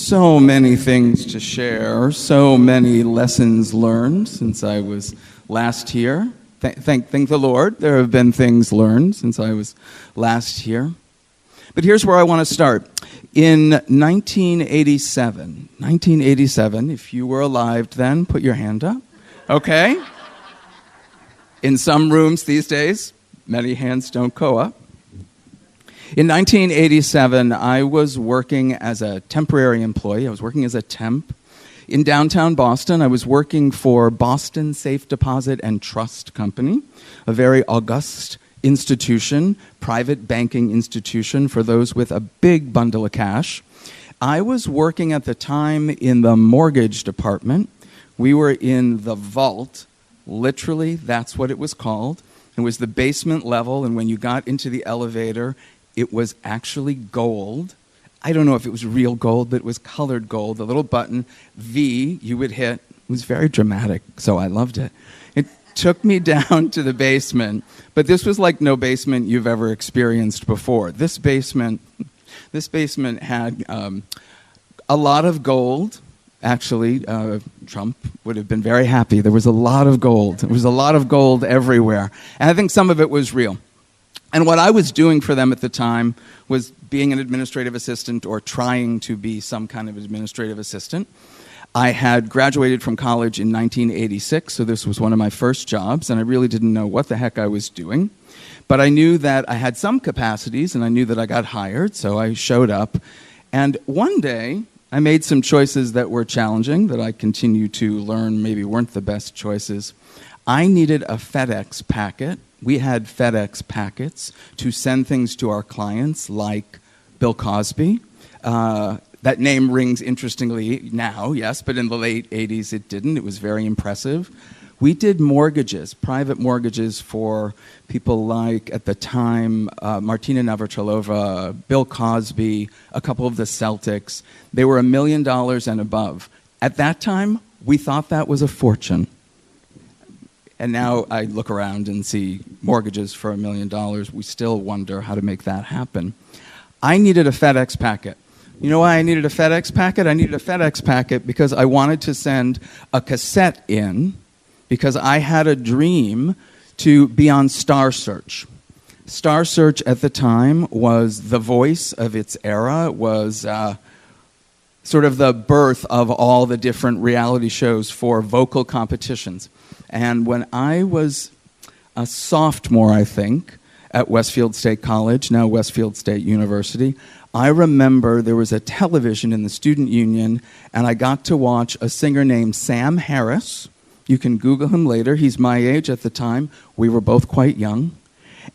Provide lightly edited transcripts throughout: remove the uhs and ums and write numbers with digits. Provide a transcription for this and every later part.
So many things to share, so many lessons learned since I was last here. Thank the Lord, there have been things learned since I was last here. But here's where I want to start. In 1987, if you were alive then, put your hand up, okay? In some rooms these days, many hands don't go up. In 1987, I was working as a temporary employee. I was working as a temp in downtown Boston. I was working for Boston Safe Deposit and Trust Company, a very august institution, private banking institution for those with a big bundle of cash. I was working at the time in the mortgage department. We were in the vault. Literally, that's what it was called. It was the basement level, and when you got into the elevator, it was actually gold. I don't know if it was real gold, but it was colored gold. The little button, V, you would hit. It was very dramatic, so I loved it. It took me down to the basement, but this was like no basement you've ever experienced before. This basement had a lot of gold. Actually, Trump would have been very happy. There was a lot of gold. There was a lot of gold everywhere. And I think some of it was real. And what I was doing for them at the time was being an administrative assistant or trying to be some kind of administrative assistant. I had graduated from college in 1986, so this was one of my first jobs, and I really didn't know what the heck I was doing. But I knew that I had some capacities, and I knew that I got hired, so I showed up. And one day, I made some choices that were challenging, that I continue to learn maybe weren't the best choices. I needed a FedEx packet. We had FedEx packets to send things to our clients like Bill Cosby. That name rings interestingly now, yes, but in the late 80s it didn't. It was very impressive. We did mortgages, private mortgages for people like, at the time, Martina Navratilova, Bill Cosby, a couple of the Celtics. They were $1 million and above. At that time, we thought that was a fortune. And now I look around and see mortgages for $1 million. We still wonder how to make that happen. I needed a FedEx packet. You know why I needed a FedEx packet? I needed a FedEx packet because I wanted to send a cassette in because I had a dream to be on Star Search. Star Search at the time was the voice of its era. It was sort of the birth of all the different reality shows for vocal competitions. And when I was a sophomore, I think, at Westfield State College, now Westfield State University, I remember there was a television in the student union, and I got to watch a singer named Sam Harris. You can Google him later. He's my age at the time. We were both quite young.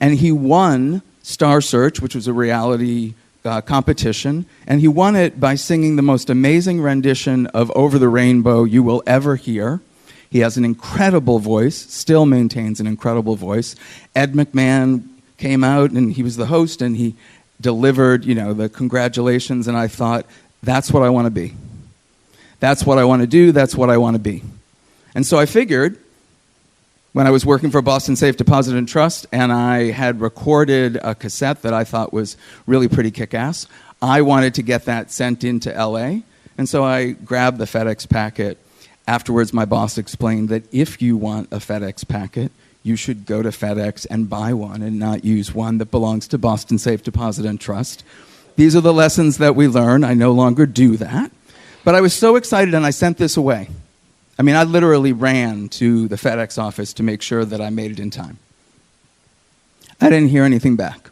And he won Star Search, which was a reality competition, and he won it by singing the most amazing rendition of Over the Rainbow you will ever hear. He has an incredible voice, still maintains an incredible voice. Ed McMahon came out, and he was the host, and he delivered, the congratulations, and I thought, that's what I want to be. That's what I want to do, that's what I want to be. And so I figured, when I was working for Boston Safe Deposit and Trust, and I had recorded a cassette that I thought was really pretty kick-ass, I wanted to get that sent into LA, and so I grabbed the FedEx packet. Afterwards, my boss explained that if you want a FedEx packet, you should go to FedEx and buy one and not use one that belongs to Boston Safe Deposit and Trust. These are the lessons that we learn. I no longer do that. But I was so excited, and I sent this away. I mean, I literally ran to the FedEx office to make sure that I made it in time. I didn't hear anything back.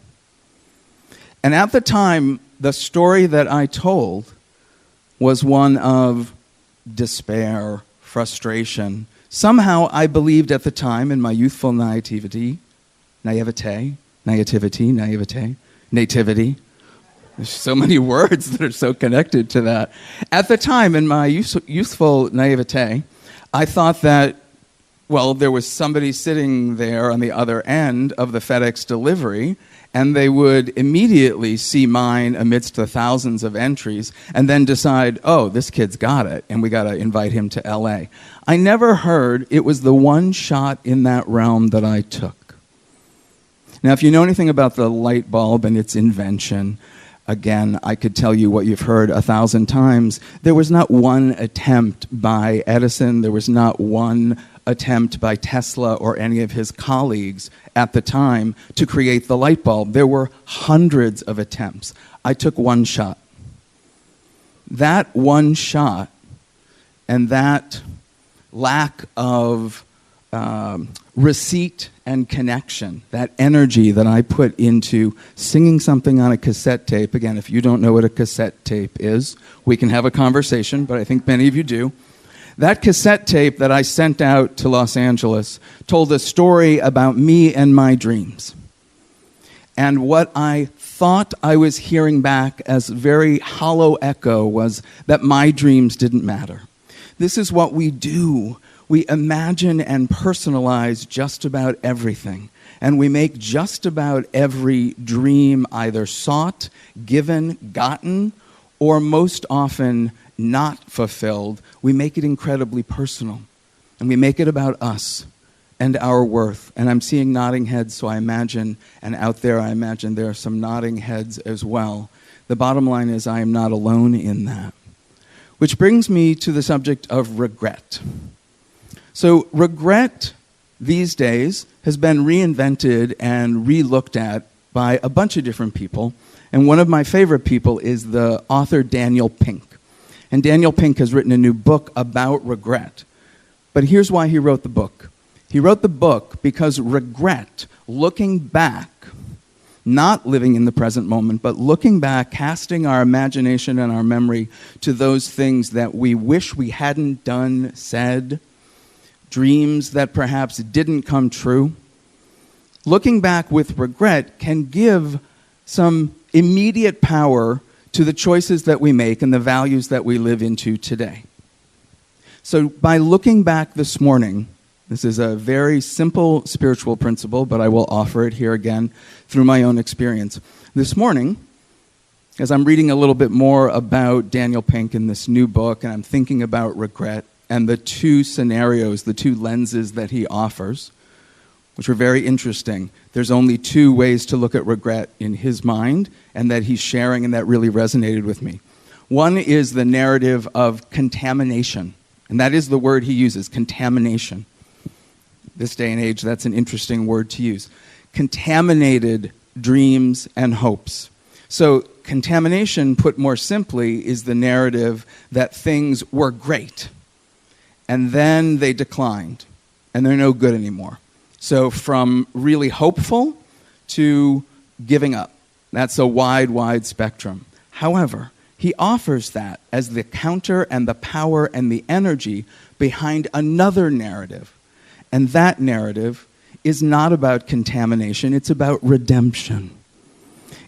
And at the time, the story that I told was one of despair, frustration. Somehow I believed at the time in my youthful nativity. There's so many words that are so connected to that. At the time in my youthful naivete, I thought that, well, there was somebody sitting there on the other end of the FedEx delivery, and they would immediately see mine amidst the thousands of entries and then decide, oh, this kid's got it, and we got to invite him to LA. I never heard it was the one shot in that realm that I took. Now, if you know anything about the light bulb and its invention, Again, I could tell you what you've heard 1,000 times. There was not one attempt by Edison. There was not one attempt by Tesla or any of his colleagues at the time to create the light bulb. There were hundreds of attempts. I took one shot. That one shot and that lack of receipt and connection, that energy that I put into singing something on a cassette tape. Again, if you don't know what a cassette tape is, we can have a conversation, but I think many of you do. That cassette tape that I sent out to Los Angeles told a story about me and my dreams. And what I thought I was hearing back as very hollow echo was that my dreams didn't matter. This is what we do. We imagine and personalize just about everything. And we make just about every dream either sought, given, gotten, or most often not fulfilled. We make it incredibly personal. And we make it about us and our worth. And I'm seeing nodding heads, so I imagine, and out there I imagine there are some nodding heads as well. The bottom line is I am not alone in that. Which brings me to the subject of regret. So regret these days has been reinvented and re-looked at by a bunch of different people. And one of my favorite people is the author Daniel Pink. And Daniel Pink has written a new book about regret. But here's why he wrote the book. He wrote the book because regret, looking back, not living in the present moment, but looking back, casting our imagination and our memory to those things that we wish we hadn't done, said, dreams that perhaps didn't come true. Looking back with regret can give some immediate power to the choices that we make and the values that we live into today. So by looking back this morning, this is a very simple spiritual principle, but I will offer it here again through my own experience. This morning, as I'm reading a little bit more about Daniel Pink in this new book, and I'm thinking about regret and the two scenarios, the two lenses that he offers, which are very interesting. There's only two ways to look at regret in his mind, and that he's sharing, and that really resonated with me. One is the narrative of contamination, and that is the word he uses, contamination. This day and age, that's an interesting word to use. Contaminated dreams and hopes. So contamination, put more simply, is the narrative that things were great, and then they declined, and they're no good anymore. So from really hopeful to giving up. That's a wide, wide spectrum. However, he offers that as the counter and the power and the energy behind another narrative. And that narrative is not about contamination, it's about redemption.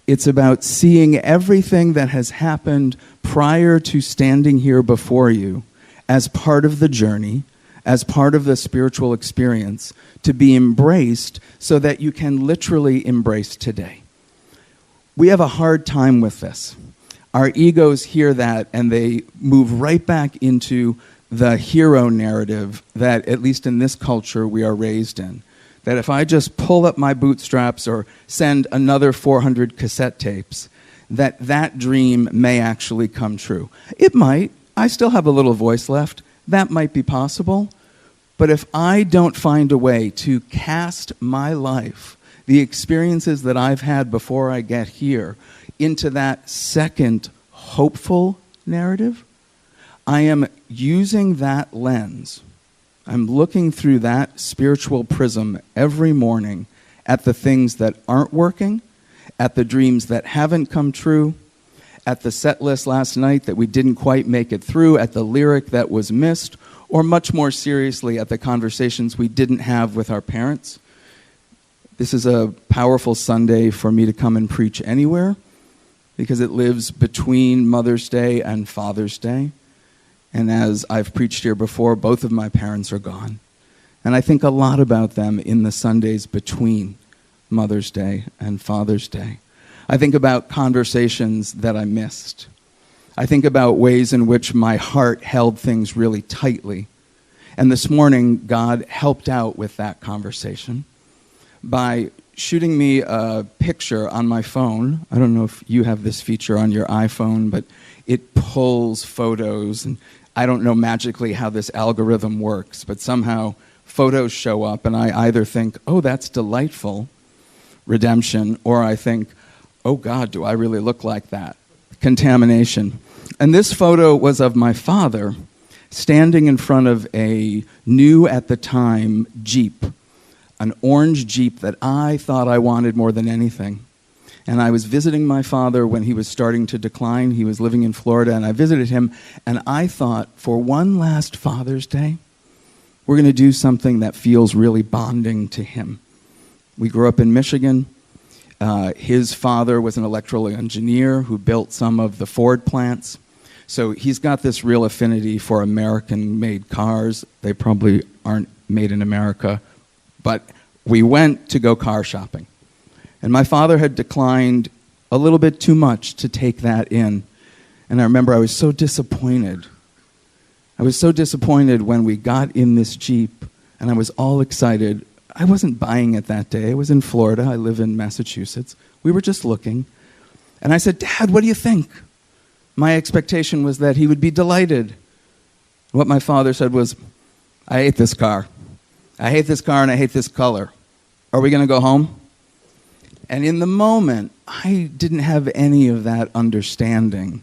It's about seeing everything that has happened prior to standing here before you as part of the journey, as part of the spiritual experience, to be embraced so that you can literally embrace today. We have a hard time with this. Our egos hear that and they move right back into the hero narrative that, at least in this culture, we are raised in. That if I just pull up my bootstraps or send another 400 cassette tapes, that dream may actually come true. It might. I still have a little voice left. That might be possible. But if I don't find a way to cast my life, the experiences that I've had before I get here, into that second hopeful narrative, I am using that lens. I'm looking through that spiritual prism every morning at the things that aren't working, at the dreams that haven't come true, at the set list last night that we didn't quite make it through, at the lyric that was missed, or much more seriously, at the conversations we didn't have with our parents. This is a powerful Sunday for me to come and preach anywhere, because it lives between Mother's Day and Father's Day. And as I've preached here before, both of my parents are gone. And I think a lot about them in the Sundays between Mother's Day and Father's Day. I think about conversations that I missed. I think about ways in which my heart held things really tightly. And this morning, God helped out with that conversation by shooting me a picture on my phone. I don't know if you have this feature on your iPhone, but it pulls photos, and I don't know magically how this algorithm works, but somehow photos show up, and I either think, oh, that's delightful, redemption, or I think, oh God, do I really look like that? Contamination. And this photo was of my father standing in front of a new, at the time, Jeep, an orange Jeep that I thought I wanted more than anything. And I was visiting my father when he was starting to decline. He was living in Florida, and I visited him, and I thought, for one last Father's Day, we're going to do something that feels really bonding to him. We grew up in Michigan. His father was an electrical engineer who built some of the Ford plants. So he's got this real affinity for American-made cars. They probably aren't made in America. But we went to go car shopping. And my father had declined a little bit too much to take that in. And I remember I was so disappointed. I was so disappointed when we got in this Jeep, and I was all excited. I wasn't buying it that day. I was in Florida. I live in Massachusetts. We were just looking. And I said, Dad, what do you think? My expectation was that he would be delighted. What my father said was, I hate this car. I hate this car and I hate this color. Are we going to go home? And in the moment, I didn't have any of that understanding.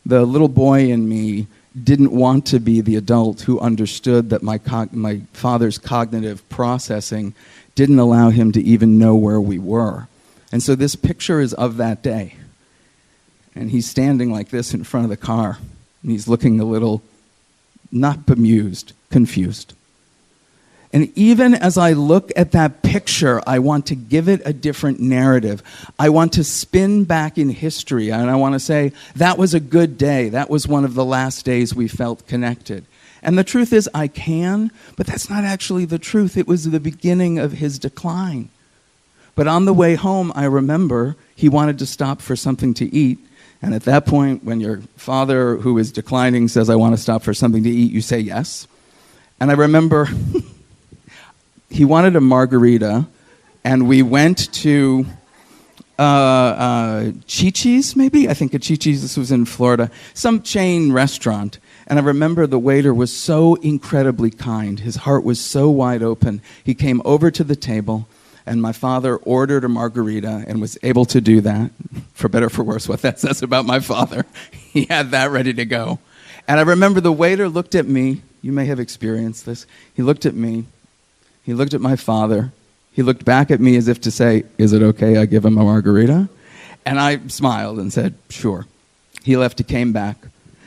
The little boy in me didn't want to be the adult who understood that my father's cognitive processing didn't allow him to even know where we were. And so this picture is of that day. And he's standing like this in front of the car. And he's looking a little, not bemused, confused. And even as I look at that picture, I want to give it a different narrative. I want to spin back in history, and I want to say, that was a good day. That was one of the last days we felt connected. And the truth is, I can, but that's not actually the truth. It was the beginning of his decline. But on the way home, I remember he wanted to stop for something to eat. And at that point, when your father, who is declining, says, I want to stop for something to eat, you say yes. And I remember he wanted a margarita, and we went to Chi-Chi's, maybe? I think at Chi-Chi's, this was in Florida, some chain restaurant. And I remember the waiter was so incredibly kind. His heart was so wide open. He came over to the table, and my father ordered a margarita and was able to do that. For better or for worse, what that says about my father. He had that ready to go. And I remember the waiter looked at me. You may have experienced this. He looked at me. He looked at my father. He looked back at me as if to say, is it okay I give him a margarita? And I smiled and said, sure. He left, he came back.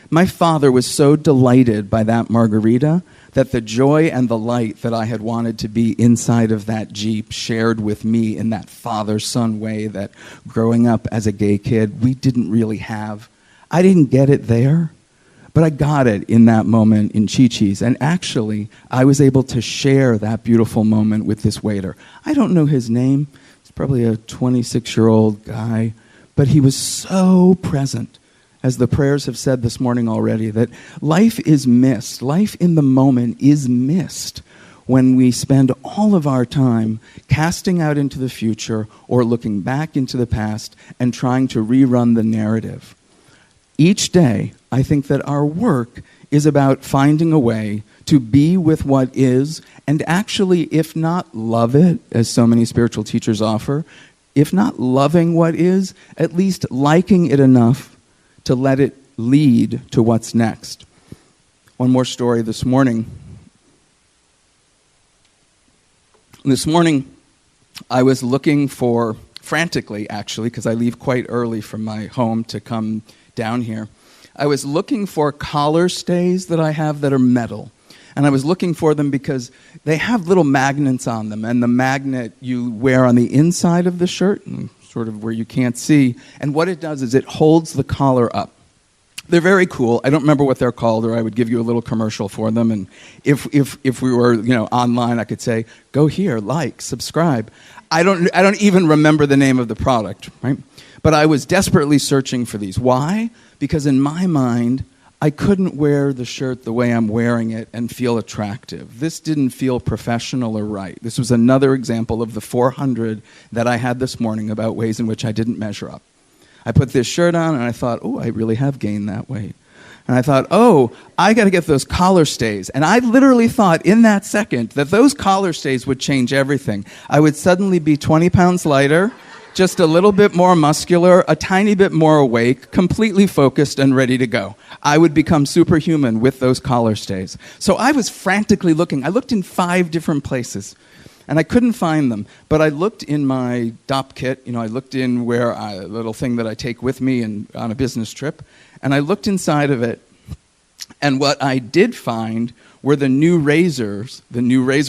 My father was so delighted by that margarita that the joy and the light that I had wanted to be inside of that Jeep shared with me in that father-son way that growing up as a gay kid, we didn't really have. I didn't get it there, but I got it in that moment in Chi-Chi's. And actually, I was able to share that beautiful moment with this waiter. I don't know his name. He's probably a 26-year-old guy, but he was so present. As the prayers have said this morning already, that life is missed. Life in the moment is missed when we spend all of our time casting out into the future or looking back into the past and trying to rerun the narrative. Each day, I think that our work is about finding a way to be with what is, and actually, if not love it, as so many spiritual teachers offer, if not loving what is, at least liking it enough to let it lead to what's next. One more story this morning. This morning, I was looking for, frantically actually, because I leave quite early from my home to come down here. I was looking for collar stays that I have that are metal. And I was looking for them because they have little magnets on them, and the magnet you wear on the inside of the shirt, sort of where you can't see, and what it does is it holds the collar up. They're very cool. I don't remember what they're called, or I would give you a little commercial for them, and if we were online, I could say, go here, like, subscribe. I don't even remember the name of the product, right? But I was desperately searching for these. Why? Because in my mind, I couldn't wear the shirt the way I'm wearing it and feel attractive. This didn't feel professional or right. This was another example of the 400 that I had this morning about ways in which I didn't measure up. I put this shirt on and I thought, oh, I really have gained that weight. And I thought, oh, I got to get those collar stays. And I literally thought in that second that those collar stays would change everything. I would suddenly be 20 pounds lighter, just a little bit more muscular, a tiny bit more awake, completely focused and ready to go. I would become superhuman with those collar stays. So I was frantically looking. I looked in 5 different places, and I couldn't find them. But I looked in my DOP kit. I looked in where a little thing that I take with me on a business trip, and I looked inside of it. And what I did find were the new razor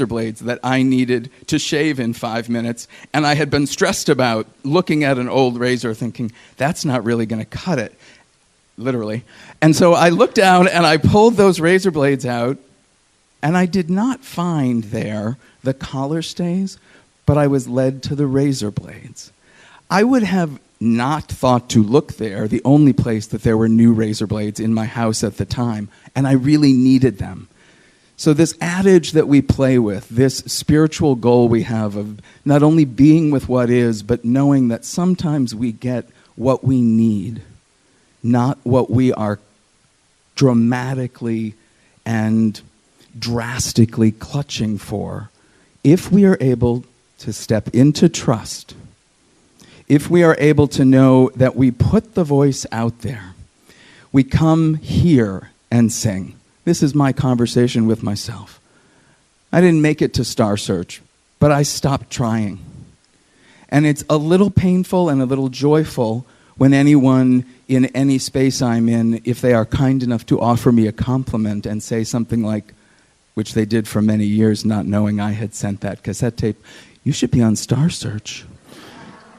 blades that I needed to shave in 5 minutes. And I had been stressed about looking at an old razor thinking, that's not really going to cut it, literally. And so I looked down and I pulled those razor blades out, and I did not find there the collar stays, but I was led to the razor blades. I would have not thought to look there, the only place that there were new razor blades in my house at the time, and I really needed them. So this adage that we play with, this spiritual goal we have of not only being with what is, but knowing that sometimes we get what we need, not what we are dramatically and drastically clutching for. If we are able to step into trust, if we are able to know that we put the voice out there, we come here and sing. This is my conversation with myself. I didn't make it to Star Search, but I stopped trying. And it's a little painful and a little joyful when anyone in any space I'm in, if they are kind enough to offer me a compliment and say something like, which they did for many years, not knowing I had sent that cassette tape, you should be on Star Search.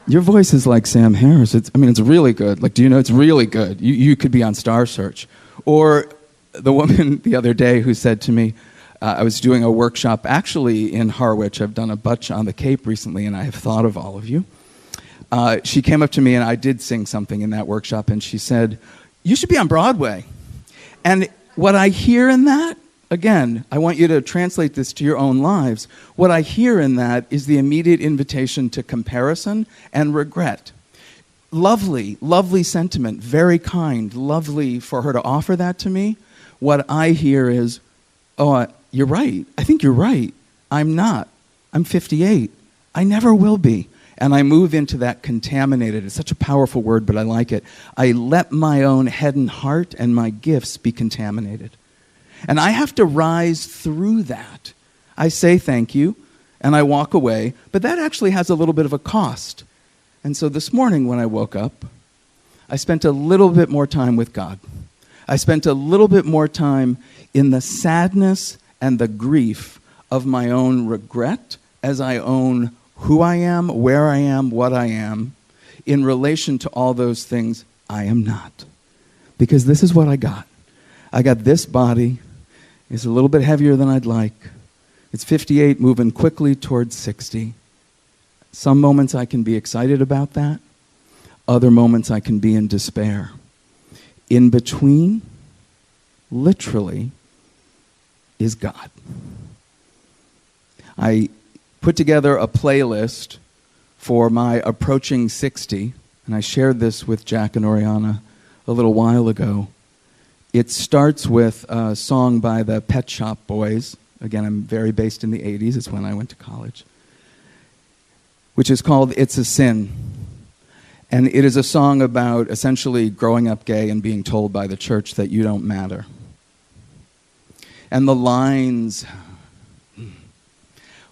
Your voice is like Sam Harris. It's really good. Like, do you know, it's really good. You could be on Star Search. Or the woman the other day who said to me, I was doing a workshop actually in Harwich. I've done a bunch on the Cape recently, and I have thought of all of you. She came up to me, and I did sing something in that workshop, and she said, you should be on Broadway. And what I hear in that, again, I want you to translate this to your own lives. What I hear in that is the immediate invitation to comparison and regret. Lovely, lovely sentiment, very kind, lovely for her to offer that to me. What I hear is, oh, you're right. I think you're right. I'm not. I'm 58. I never will be. And I move into that contaminated. It's such a powerful word, but I like it. I let my own head and heart and my gifts be contaminated. And I have to rise through that. I say thank you, and I walk away, but that actually has a little bit of a cost. And so this morning when I woke up, I spent a little bit more time with God. I spent a little bit more time in the sadness and the grief of my own regret as I own who I am, where I am, what I am, in relation to all those things I am not. Because this is what I got. I got this body. It's a little bit heavier than I'd like. It's 58, moving quickly towards 60. Some moments I can be excited about that. Other moments I can be in despair. In between, literally, is God. I put together a playlist for my approaching 60, and I shared this with Jack and Oriana a little while ago. It starts with a song by the Pet Shop Boys. Again, I'm very based in the 80s. It's when I went to college. Which is called It's a Sin. And it is a song about essentially growing up gay and being told by the church that you don't matter. And the lines,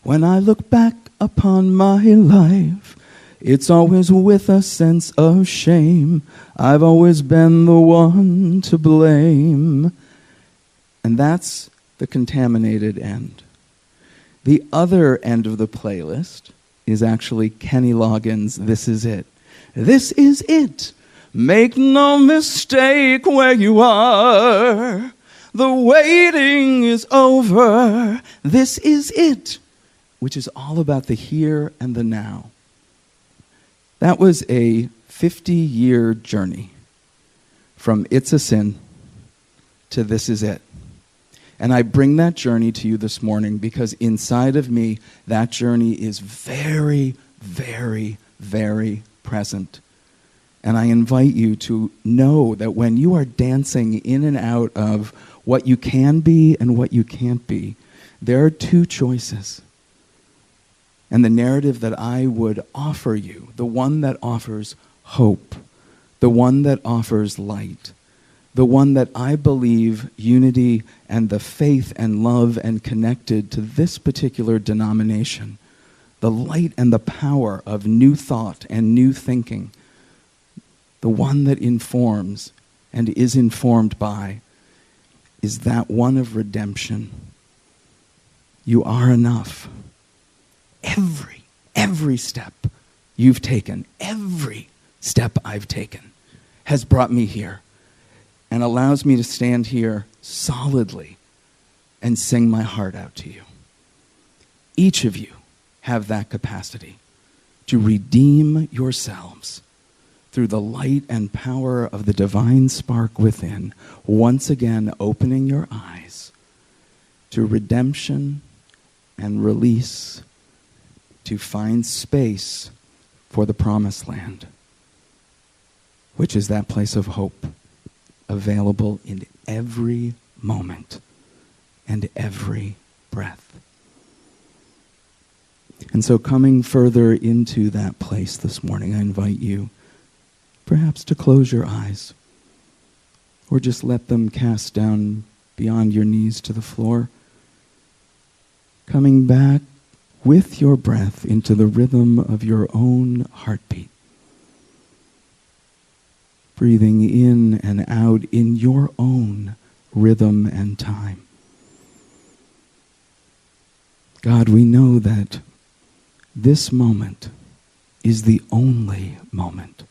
when I look back upon my life, it's always with a sense of shame. I've always been the one to blame. And that's the contaminated end. The other end of the playlist is actually Kenny Loggins' This Is It. This is it. Make no mistake where you are. The waiting is over. This is it. Which is all about the here and the now. That was a 50-year journey from It's a Sin to this is it. And I bring that journey to you this morning because inside of me, that journey is very, very, very present. And I invite you to know that when you are dancing in and out of what you can be and what you can't be, there are two choices. And the narrative that I would offer you, the one that offers hope, the one that offers light, the one that I believe unity and the faith and love and connected to this particular denomination, the light and the power of new thought and new thinking, the one that informs and is informed by, is that one of redemption. You are enough. Every step you've taken, every step I've taken has brought me here and allows me to stand here solidly and sing my heart out to you. Each of you have that capacity to redeem yourselves through the light and power of the divine spark within, once again opening your eyes to redemption and release, to find space for the promised land, which is that place of hope available in every moment and every breath. And so coming further into that place this morning, I invite you perhaps to close your eyes or just let them cast down beyond your knees to the floor, coming back with your breath into the rhythm of your own heartbeat. Breathing in and out in your own rhythm and time. God, we know that this moment is the only moment.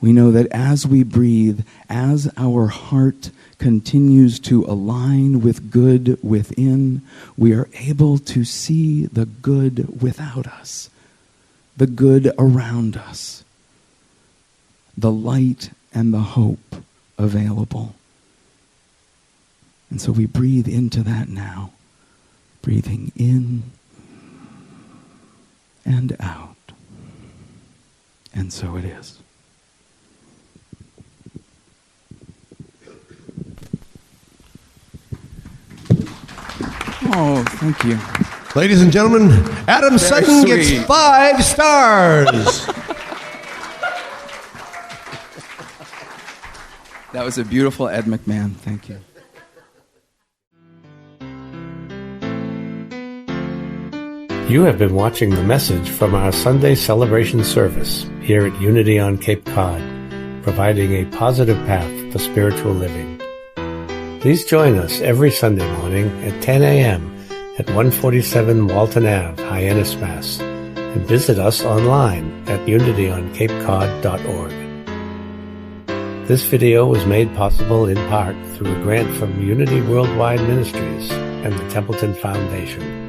We know that as we breathe, as our heart continues to align with good within, we are able to see the good without us, the good around us, the light and the hope available. And so we breathe into that now, breathing in and out. And so it is. Oh, thank you. Ladies and gentlemen, Adam Sutton gets 5 stars. That was a beautiful Ed McMahon. Thank you. You have been watching the message from our Sunday celebration service here at Unity on Cape Cod, providing a positive path for spiritual living. Please join us every Sunday morning at 10 a.m. at 147 Walton Ave, Hyannis, Mass., and visit us online at unityoncapecod.org. This video was made possible in part through a grant from Unity Worldwide Ministries and the Templeton Foundation.